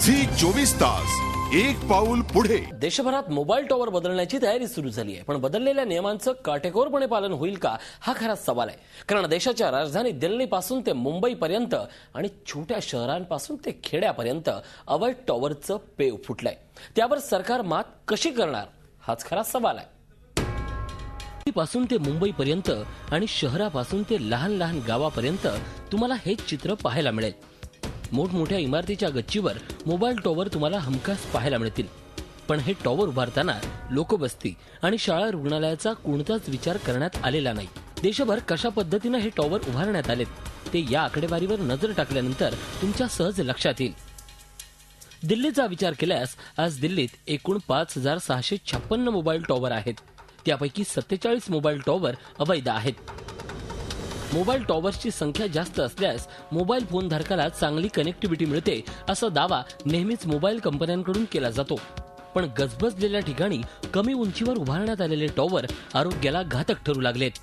Zee 24 Taas एक पाऊल पुढे। देशभरात मोबाईल टॉवर बदलण्याची तयारी सुरू झाली आहे, पण बदललेल्या नियमांचं काटेकोरपणे पालन होईल का हा खरा सवाल आहे। कारण देशाच्या राजधानी दिल्लीपासून ते मुंबईपर्यंत आणि छोट्या शहरांपासून ते खेड्यापर्यंत अवैध टॉवरचं पेव फुटलंय। त्यावर सरकार मात कशी करणार हाच खरा सवाल आहे। पासून ते मुंबईपर्यंत आणि शहरापासून ते लहान लहान गावापर्यंत तुम्हाला हे चित्र पाहायला मिळेल। मोठमोठ्या इमारतीच्या गच्चीवर मोबाईल टॉवर तुम्हाला हमखास पाहायला मिळतील, पण हे टॉवर उभारताना लोकवस्ती आणि शाळा रुग्णालयाचा कोणताच विचार करण्यात आलेला नाही। देशभर कशा पद्धतीने हे टॉवर उभारण्यात आलेत ते या आकडेवारीवर नजर टाकल्यानंतर तुमच्या सहज लक्षात येईल। दिल्लीचा विचार केल्यास आज दिल्लीत एकूण 5656 मोबाईल टॉवर आहेत, त्यापैकी 47 मोबाईल टॉवर अवैध आहेत। मोबाईल टॉवर्सची संख्या जास्त असल्यास मोबाईल फोन धारकाला चांगली कनेक्टिव्हिटी मिळते असा दावा नेहमीच मोबाईल कंपन्यांकडून केला जातो, पण गजबजलेल्या ठिकाणी कमी उंचीवर उभारण्यात आलेले टॉवर आरोग्याला घातक ठरू लागलेत।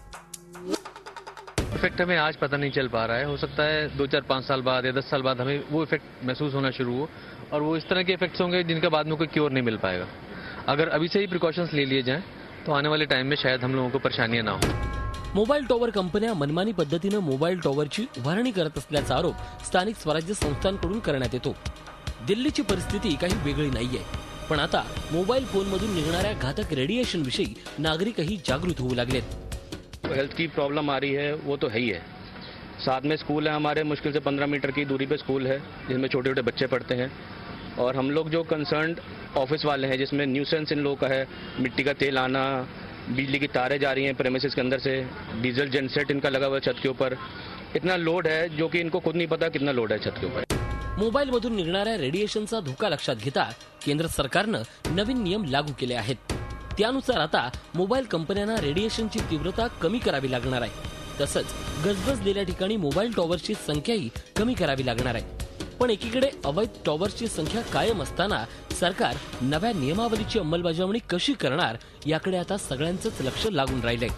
इफेक्ट हमें आज पता नहीं चल पा रहा है, हो सकता है 2, 4, 5 साल बाद या 10 साल बाद हमें वो इफेक्ट महसूस होना शुरू हो और वो इस तरह के इफेक्ट्स होंगे जिनका बाद में कोई क्योर नहीं मिल पाएगा। अगर अभी से ही प्रिकॉशंस ले लिए जाएं तो आने वाले टाइम में शायद हम लोगों को परेशानियां ना हो। मोबाईल टॉवर कंपन्या मनमानी पद्धतीने मोबाईल टॉवरची उभारणी करत असल्याचा आरोप स्थानिक स्वराज्य संस्थांकडून करण्यात येतो। दिल्लीची परिस्थिती काही वेगळी नाहीये, पण आता मोबाईल फोनमधून निघणाऱ्या घातक रेडिएशन विषयी नागरिकही जागृत होऊ लागलेत। हेल्थ की प्रॉब्लम आ रही है वो तो है ही है, साथ में स्कूल है हमारे, मुश्किल से 15 मीटर की दूरी पे स्कूल है जिसमें छोटे छोटे बच्चे पढ़ते हैं, और हम लोग जो कंसर्न्ड ऑफिस वाले हैं जिसमें न्यूसेंस इन लोगों का है, मिट्टी का तेल आना, बिजली की तारें जा रही हैं प्रेमिसेस के अंदर से, डीजल जेनसेट इनका लगा हुआ है छत के ऊपर, इतना लोड है जो कि इनको खुद नहीं पता कितना लोड है छत के ऊपर। मोबाईल मधून निघणाऱ्या रेडिएशनचा धोका लक्षात घेता केंद्र सरकारनं नवीन नियम लागू केले आहेत। त्यानुसार आता मोबाईल कंपन्यांना रेडिएशनची तीव्रता कमी करावी लागणार आहे, तसंच गजबजलेल्या ठिकाणी मोबाईल टॉवरची संख्याही कमी करावी लागणार आहे। पण एकीकडे अवैध टॉवरची संख्या कायम असताना सरकार नव्या नियमावलीची अंमलबजावणी कशी करणार याकडे आता सगळ्यांचंच लक्ष लागून राहिलंय।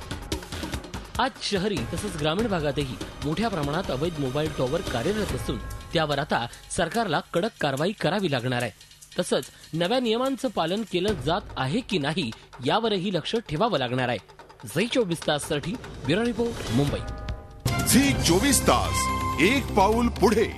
आज शहरी तसंच ग्रामीण भागातही मोठ्या प्रमाणात अवैध मोबाईल टॉवर कार्यरत असून त्यावर आता सरकारला कडक कारवाई करावी लागणार आहे। तसंच नव्या नियमांचं पालन केलं जात आहे की नाही यावरही लक्ष ठेवावं लागणार आहे। झी 24 ताससाठी ब्युरो रिपोर्ट, मुंबई। झी 24 तास एक पाऊल पुढे।